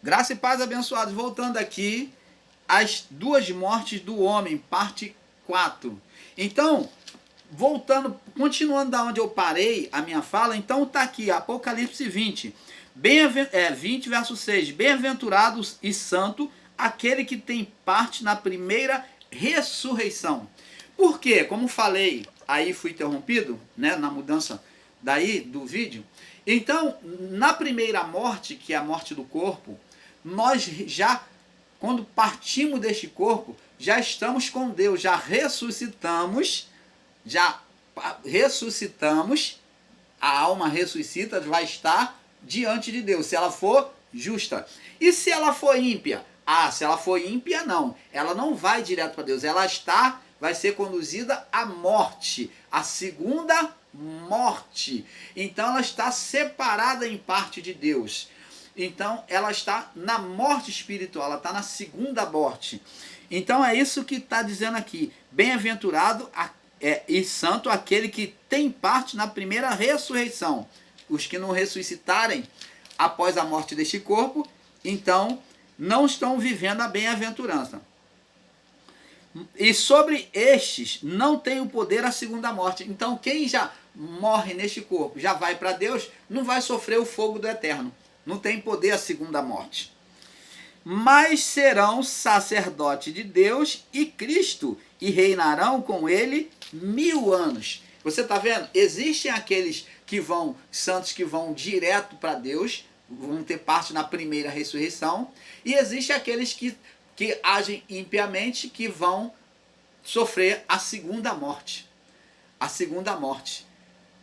Graça e paz, abençoados. Voltando aqui, as duas mortes do homem, parte 4. Então, voltando, continuando da onde eu parei a minha fala, então está aqui, Apocalipse 20. 20, verso 6. Bem-aventurado e santo aquele que tem parte na primeira ressurreição. Por quê? Como falei, aí fui interrompido, né, na mudança daí do vídeo. Então, na primeira morte, que é a morte do corpo, nós já, quando partimos deste corpo, já estamos com Deus, já ressuscitamos, a alma ressuscita, vai estar diante de Deus, se ela for justa. E se ela for ímpia? Se ela for ímpia, não. Ela não vai direto para Deus, vai ser conduzida à morte, a segunda morte. Então ela está separada em parte de Deus. Então ela está na morte espiritual, ela está na segunda morte. Então é isso que está dizendo aqui. Bem-aventurado e santo aquele que tem parte na primeira ressurreição. Os que não ressuscitarem após a morte deste corpo, então não estão vivendo a bem-aventurança. E sobre estes não tem o poder a segunda morte. Então quem já morre neste corpo, já vai para Deus, não vai sofrer o fogo do eterno. Não tem poder a segunda morte. Mas serão sacerdote de Deus e Cristo, e reinarão com ele 1000 anos. Você está vendo? Existem aqueles santos que vão direto para Deus, vão ter parte na primeira ressurreição, e existem aqueles que agem impiamente, que vão sofrer a segunda morte. A segunda morte.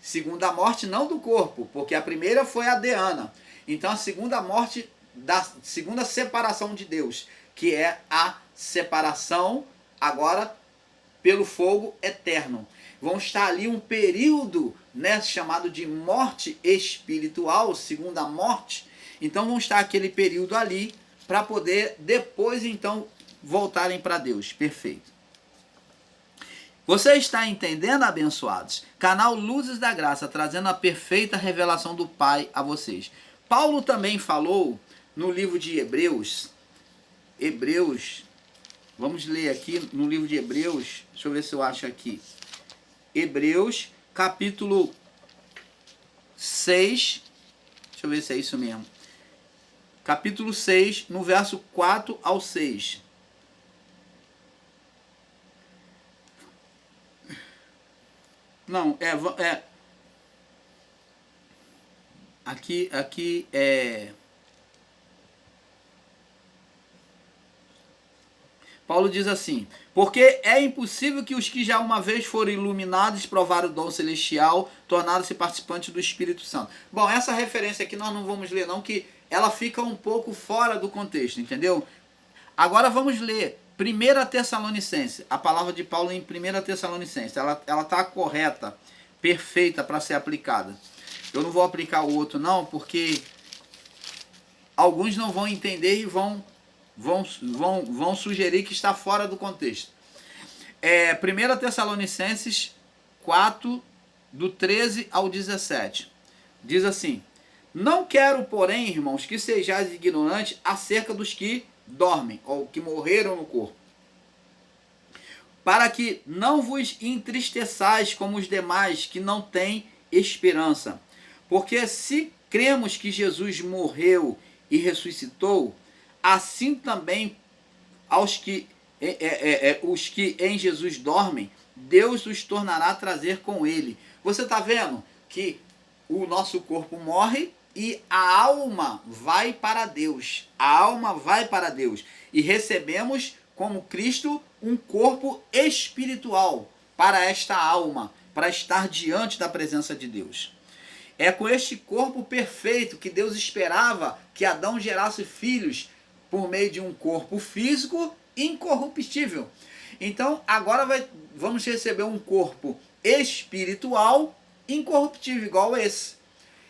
Segunda morte não do corpo, porque a primeira foi a Deana. Então a segunda morte da segunda separação de Deus, que é a separação agora pelo fogo eterno. Vão estar ali um período, né, chamado de morte espiritual, segunda morte. Então vão estar aquele período ali para poder depois então voltarem para Deus. Perfeito. Você está entendendo, abençoados? Canal Luzes da Graça, trazendo a perfeita revelação do Pai a vocês. Paulo também falou no livro de Hebreus, vamos ler aqui no livro de Hebreus, deixa eu ver se eu acho aqui. Hebreus, capítulo 6, deixa eu ver se é isso mesmo. Capítulo 6, no verso 4 ao 6. Não, aqui é... Paulo diz assim: porque é impossível que os que já uma vez foram iluminados, provaram o dom celestial, tornaram-se participantes do Espírito Santo. Bom, essa referência aqui nós não vamos ler não, que ela fica um pouco fora do contexto, entendeu? Agora vamos ler 1 Tessalonicenses, a palavra de Paulo em 1 Tessalonicenses. Ela está correta, perfeita para ser aplicada. Eu não vou aplicar o outro não, porque alguns não vão entender e vão sugerir que está fora do contexto. 1 Tessalonicenses 4, do 13 ao 17. Diz assim: não quero, porém, irmãos, que sejais ignorantes acerca dos que dormem, ou que morreram no corpo, para que não vos entristeçais como os demais que não têm esperança. Porque se cremos que Jesus morreu e ressuscitou, assim também os que em Jesus dormem, Deus os tornará a trazer com ele. Você está vendo que o nosso corpo morre e a alma vai para Deus. A alma vai para Deus. E recebemos, como Cristo, um corpo espiritual para esta alma, para estar diante da presença de Deus. É com este corpo perfeito que Deus esperava que Adão gerasse filhos por meio de um corpo físico incorruptível. Então, agora vamos receber um corpo espiritual incorruptível, igual esse.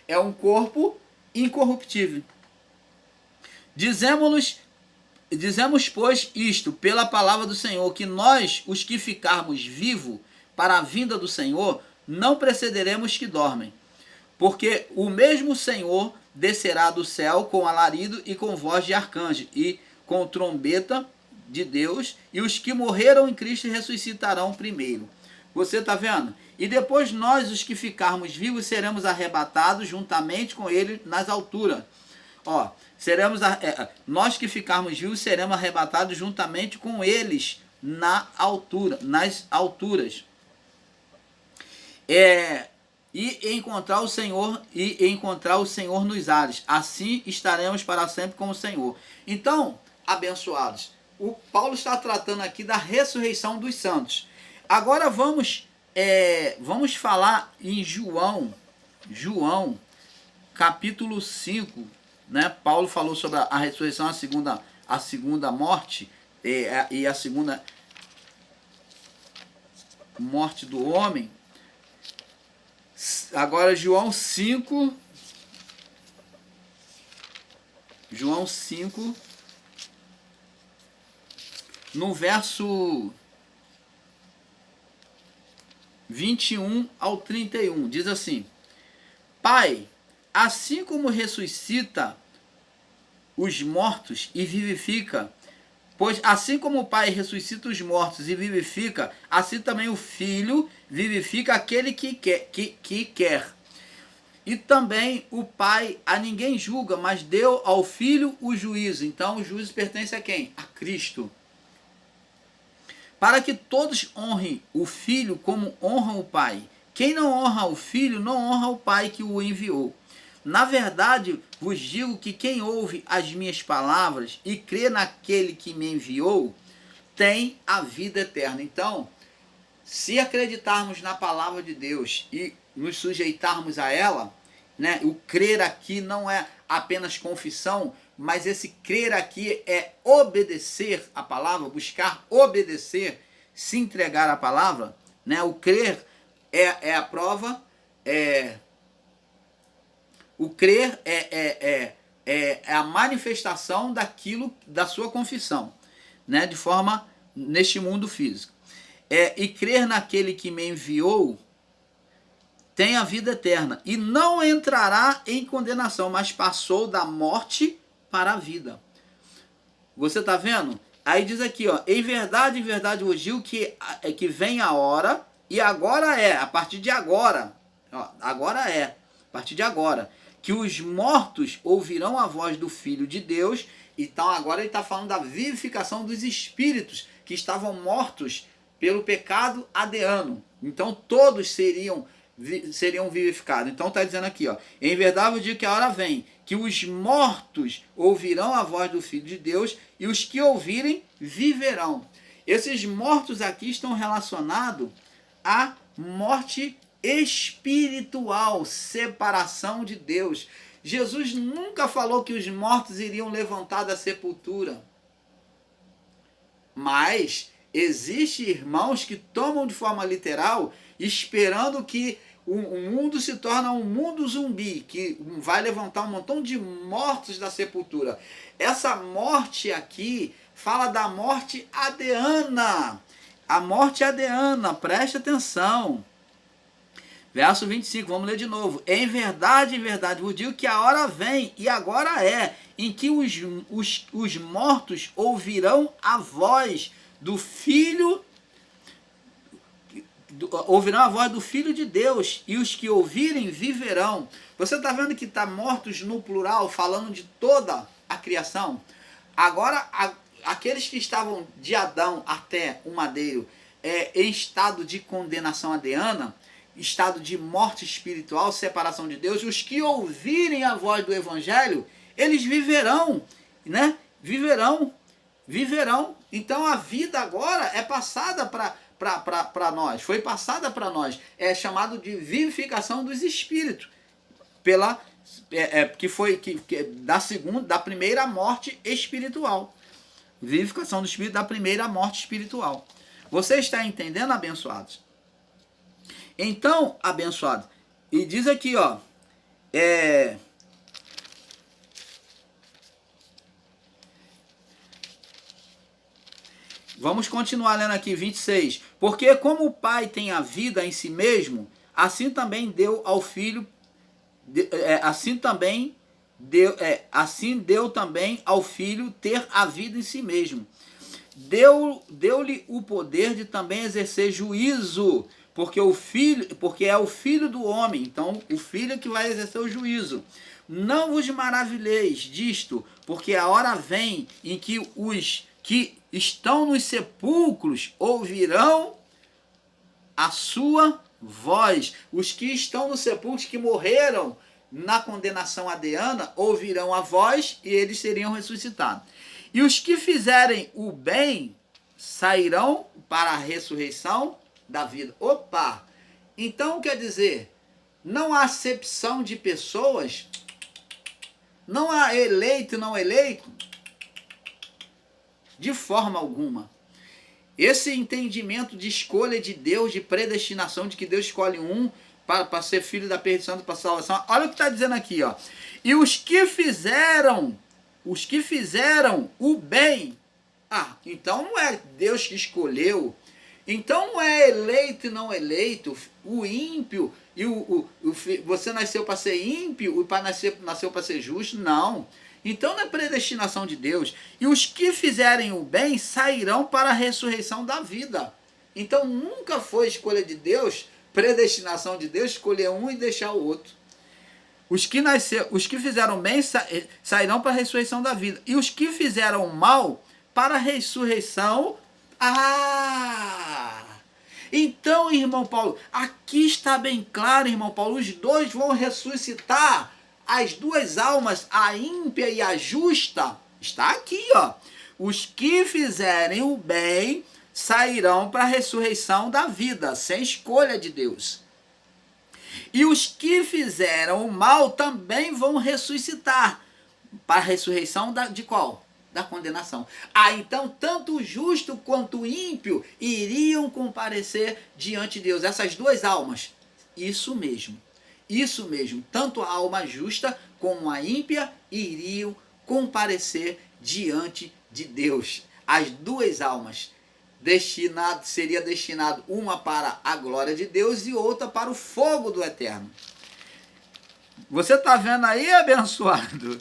É um corpo incorruptível. Dizemos, pois, isto, pela palavra do Senhor, que nós, os que ficarmos vivos para a vinda do Senhor, não precederemos que dormem. porque o mesmo Senhor descerá do céu com alarido e com voz de arcanjo e com trombeta de Deus, e os que morreram em Cristo ressuscitarão primeiro. Você está vendo? E depois nós, os que ficarmos vivos, seremos arrebatados juntamente com ele nas alturas. Ó, nós que ficarmos vivos seremos arrebatados juntamente com eles nas alturas. E encontrar o Senhor nos ares. Assim estaremos para sempre com o Senhor. Então, abençoados, o Paulo está tratando aqui da ressurreição dos santos. Agora vamos falar em João capítulo 5, né? Paulo falou sobre a ressurreição, a segunda morte e a segunda morte do homem. Agora João 5, no verso 21 ao 31, diz assim: Pai, assim como ressuscita os mortos e vivifica, pois assim como o Pai ressuscita os mortos e vivifica, assim também o Filho vivifica aquele que quer. E também o Pai a ninguém julga, mas deu ao Filho o juízo. Então o juízo pertence a quem? A Cristo. Para que todos honrem o Filho como honram o Pai. Quem não honra o Filho, não honra o Pai que o enviou. Na verdade, vos digo que quem ouve as minhas palavras e crê naquele que me enviou, tem a vida eterna. Então, se acreditarmos na palavra de Deus e nos sujeitarmos a ela, né, o crer aqui não é apenas confissão, mas esse crer aqui é obedecer a palavra, buscar obedecer, se entregar à palavra, né? O crer é a prova, o crer é a manifestação daquilo, da sua confissão, né? De forma, neste mundo físico. E crer naquele que me enviou tem a vida eterna e não entrará em condenação, mas passou da morte para a vida. Você está vendo? Aí diz aqui, ó, em verdade vos digo que vem a hora, e agora a partir de agora, ó, a partir de agora, que os mortos ouvirão a voz do Filho de Deus. Então agora ele está falando da vivificação dos espíritos que estavam mortos pelo pecado adeano. Então todos seriam vivificados. Então está dizendo aqui, ó, em verdade eu digo que a hora vem, que os mortos ouvirão a voz do Filho de Deus, e os que ouvirem viverão. Esses mortos aqui estão relacionados à morte espiritual, separação de Deus. Jesus nunca falou que os mortos iriam levantar da sepultura. Mas existem irmãos que tomam de forma literal, esperando que o mundo se torne um mundo zumbi, que vai levantar um montão de mortos da sepultura. Essa morte aqui fala da morte adeana. A morte adeana, preste atenção. Verso 25, vamos ler de novo. Em verdade vos digo que a hora vem, e agora em que os mortos ouvirão a voz do Filho, ouvirão a voz do Filho de Deus, e os que ouvirem viverão. Você está vendo que está mortos no plural, falando de toda a criação? Agora, aqueles que estavam de Adão até o madeiro, em estado de condenação adeana, estado de morte espiritual, separação de Deus, os que ouvirem a voz do Evangelho, eles viverão, né? Viverão. Então a vida agora é passada para nós, foi passada para nós, é chamado de vivificação dos espíritos, da primeira morte espiritual, vivificação do espírito da primeira morte espiritual. Você está entendendo, abençoados? Então, abençoado, e diz aqui, ó, vamos continuar lendo aqui, 26. Porque como o Pai tem a vida em si mesmo, assim também deu ao Filho assim deu também ao Filho ter a vida em si mesmo. Deu-lhe o poder de também exercer juízo, porque é o Filho do homem, então o Filho é que vai exercer o juízo. Não vos maravilheis disto, porque a hora vem em que os que estão nos sepulcros ouvirão a sua voz. Os que estão nos sepulcros, que morreram na condenação adeana, ouvirão a voz e eles seriam ressuscitados. E os que fizerem o bem sairão para a ressurreição da vida. Opa! Então quer dizer, não há acepção de pessoas, não há eleito e não eleito, de forma alguma. Esse entendimento de escolha de Deus, de predestinação, de que Deus escolhe um para ser filho da perdição para a salvação. Olha o que está dizendo aqui, ó. E os que fizeram o bem, então não é Deus que escolheu, então não é eleito e não eleito, o ímpio, e você nasceu para ser ímpio, o pai nasceu para ser justo, não. Então não é predestinação de Deus. E os que fizerem o bem sairão para a ressurreição da vida. Então nunca foi escolha de Deus, predestinação de Deus, escolher um e deixar o outro. Os que fizeram bem sairão para a ressurreição da vida. E os que fizeram mal para a ressurreição. Então, irmão Paulo, aqui está bem claro, irmão Paulo, os dois vão ressuscitar. As duas almas, a ímpia e a justa, está aqui, ó. Os que fizerem o bem sairão para a ressurreição da vida, sem escolha de Deus. E os que fizeram o mal também vão ressuscitar para a ressurreição de qual? Da condenação. Então tanto o justo quanto o ímpio iriam comparecer diante de Deus. Essas duas almas, isso mesmo. Isso mesmo, tanto a alma justa como a ímpia iriam comparecer diante de Deus. As duas almas, seria destinado uma para a glória de Deus e outra para o fogo do eterno. Você está vendo aí, abençoado?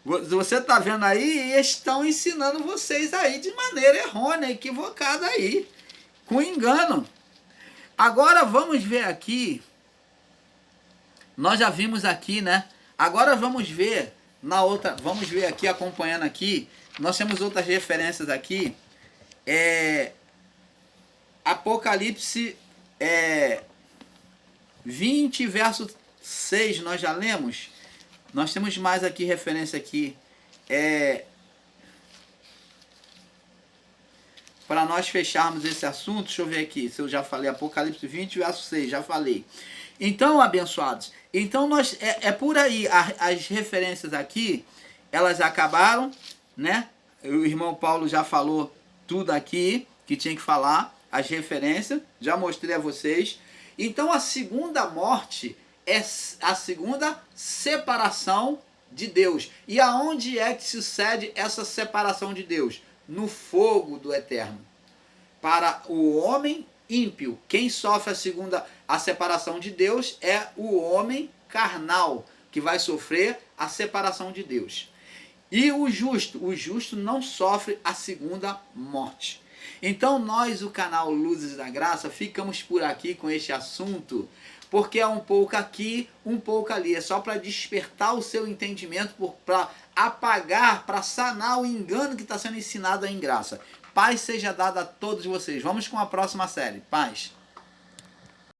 Você está vendo aí e estão ensinando vocês aí de maneira errônea, equivocada aí, com engano. Agora vamos ver aqui. Nós já vimos aqui, né? Agora vamos ver vamos ver aqui, acompanhando aqui. Nós temos outras referências aqui. Apocalipse 20, verso 6, nós já lemos. Nós temos mais aqui, referência aqui. Para nós fecharmos esse assunto, deixa eu ver aqui, se eu já falei, Apocalipse 20, verso 6, já falei. Então, abençoados, então por aí, as referências aqui, elas acabaram, né? O irmão Paulo já falou tudo aqui, que tinha que falar, as referências, já mostrei a vocês. Então, a segunda morte é a segunda separação de Deus. E aonde é que sucede essa separação de Deus? No fogo do eterno. Para o homem ímpio, quem sofre a separação de Deus é o homem carnal, que vai sofrer a separação de Deus. E o justo não sofre a segunda morte. Então nós, o canal Luzes da Graça, ficamos por aqui com este assunto, porque é um pouco aqui, um pouco ali. É só para despertar o seu entendimento, para apagar, para sanar o engano que está sendo ensinado aí em graça. Paz seja dada a todos vocês. Vamos com a próxima série. Paz.